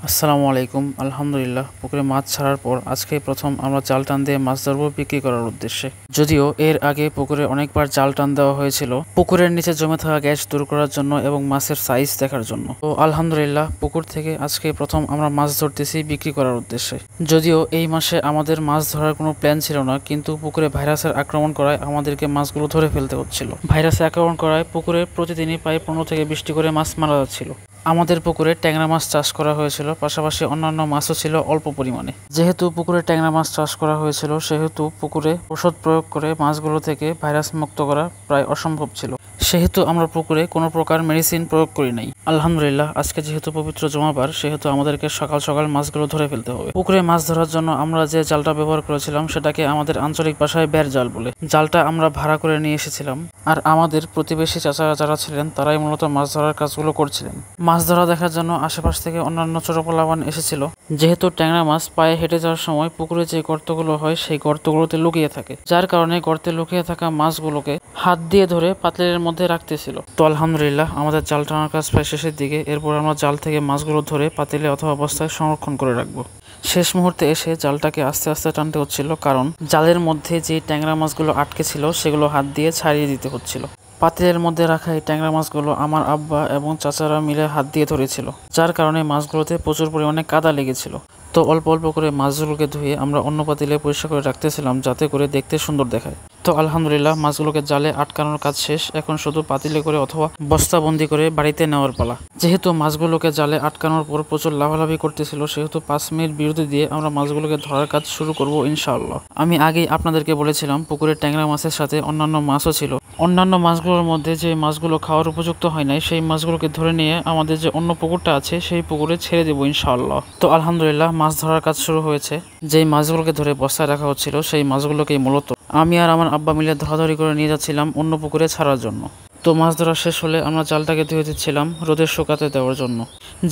আসসালামু আলাইকুম। আলহামদুলিল্লাহ, পুকুরে মাছ ছাড়ার পর আজকেই প্রথম আমরা জাল টান দিয়ে মাছ ধরবো বিক্রি করার উদ্দেশ্যে। যদিও এর আগে পুকুরে অনেকবার জাল টান দেওয়া হয়েছিল পুকুরের নিচে জমে থাকা গ্যাস দূর করার জন্য এবং মাছের সাইজ দেখার জন্য। তো আলহামদুলিল্লাহ, পুকুর থেকে আজকে প্রথম আমরা মাছ ধরতেছি বিক্রি করার উদ্দেশ্যে। যদিও এই মাসে আমাদের মাছ ধরার কোনো প্ল্যান ছিল না, কিন্তু পুকুরে ভাইরাসের আক্রমণ করায় আমাদেরকে মাছগুলো ধরে ফেলতে হচ্ছিল। ভাইরাসে আক্রমণ করায় পুকুরে প্রতিদিনই প্রায় 15 থেকে 20টি করে মাছ মারা যাচ্ছিল। আমাদের পুকুরে ট্যাংরা মাছ চাষ করা হয়েছিল, পাশাপাশি অন্যান্য মাছও ছিল অল্প পরিমাণে। যেহেতু পুকুরে ট্যাংরা মাছ চাষ করা হয়েছিল, সেহেতু পুকুরে ওষুধ প্রয়োগ করে মাছগুলো থেকে ভাইরাস মুক্ত করা প্রায় অসম্ভব ছিল। সেহেতু আমরা পুকুরে কোনো প্রকার মেডিসিন প্রয়োগ করি নাই। আলহামদুলিল্লাহ, আজকে যেহেতু পবিত্র জুমাবার, সেহেতু আমাদেরকে সকাল সকাল মাছগুলো ধরে ফেলতে হবে। পুকুরে মাছ ধরার জন্য আমরা যে জালটা ব্যবহার করেছিলাম সেটাকে আমাদের আঞ্চলিক ভাষায় বের জাল বলে। জালটা আমরা ভাড়া করে নিয়ে এসেছিলাম, আর আমাদের প্রতিবেশী চাচারা যারা ছিলেন তারাই মূলত মাছ ধরার কাজগুলো করছিলেন। মাছ ধরা দেখার জন্য আশেপাশ থেকে অন্যান্য ছোট পোলাপান এসেছিল। যেহেতু ট্যাংরা মাছ পায়ে হেঁটে যাওয়ার সময় পুকুরে যে গর্তগুলো হয় সেই গর্তগুলোতে লুকিয়ে থাকে, যার কারণে গর্তে লুকিয়ে থাকা মাছগুলোকে হাত দিয়ে ধরে পাতিলের মধ্যে রাখতেছিল। তো আলহামদুলিল্লাহ, আমাদের জাল টানার কাজ প্রায় শেষের দিকে। এরপর আমরা জাল থেকে মাছগুলো ধরে পাতিলে অথবা অবস্থায় সংরক্ষণ করে রাখবো। শেষ মুহূর্তে এসে জালটাকে আস্তে আস্তে টানতে হচ্ছিল, কারণ জালের মধ্যে যে ট্যাংরা মাছগুলো আটকে ছিল সেগুলো হাত দিয়ে ছাড়িয়ে দিতে হচ্ছিল। পাতিলের মধ্যে রাখা এই ট্যাংরা মাছগুলো আমার আব্বা এবং চাচারা মিলে হাত দিয়ে ধরেছিল, যার কারণে মাছগুলোতে প্রচুর পরিমাণে কাদা লেগেছিল। তো অল্প অল্প করে মাছগুলোকে ধুয়ে আমরা অন্য পাতিলে পরিষ্কার করে রাখতেছিলাম, যাতে করে দেখতে সুন্দর দেখায়। তো আলহামদুলিল্লাহ, মাছগুলোকে জালে আটকানোর কাজ শেষ। এখন শুধু পাতিলে করে অথবা বস্তাবন্দি করে বাড়িতে নেওয়ার পালা। যেহেতু মাছগুলোকে জালে আটকানোর পর প্রচুর লাভালাভি করতেছিল, সেহেতু 5 মিনিট বিরতি দিয়ে আমরা মাছগুলোকে ধরার কাজ শুরু করব ইনশাআল্লাহ। আমি আগেই আপনাদেরকে বলেছিলাম পুকুরের ট্যাংরা মাছের সাথে অন্যান্য মাছও ছিল। অন্যান্য মাছগুলোর মধ্যে যে মাছগুলো খাওয়ার উপযুক্ত হয় নাই, সেই মাছগুলোকে ধরে নিয়ে আমাদের যে অন্য পুকুরটা আছে সেই পুকুরে ছেড়ে দেবো ইনশাআল্লাহ। তো আলহামদুলিল্লাহ, মাছ ধরার কাজ শুরু হয়েছে। যেই মাছগুলোকে ধরে বস্তায় রাখা হচ্ছিল সেই মাছগুলোকেই মূলত আমি আর আমার আব্বা মিলে ধরাধরি করে নিয়ে যাচ্ছিলাম অন্য পুকুরে ছাড়ার জন্য। তো মাছ ধরা শেষ হলে আমরা জালটাকে ধুয়ে দিচ্ছিলাম রোদে শুকাতে দেওয়ার জন্য।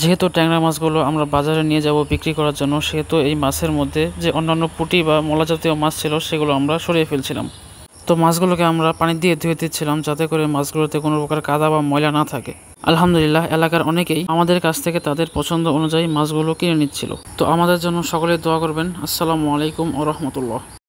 যেহেতু ট্যাংরা মাছগুলো আমরা বাজারে নিয়ে যাব বিক্রি করার জন্য, সেহেতু এই মাছের মধ্যে যে অন্যান্য পুঁটি বা মলা জাতীয় মাছ ছিল সেগুলো আমরা সরিয়ে ফেলছিলাম। তো মাছগুলোকে আমরা পানি দিয়ে ধুয়ে দিচ্ছিলাম, যাতে করে মাছগুলোতে কোনো প্রকার কাদা বা ময়লা না থাকে। আলহামদুলিল্লাহ, এলাকার অনেকেই আমাদের কাছ থেকে তাদের পছন্দ অনুযায়ী মাছগুলো কিনে নিচ্ছিল। তো আমাদের জন্য সকলে দোয়া করবেন। আসসালামু আলাইকুম ওয়া রাহমাতুল্লাহ।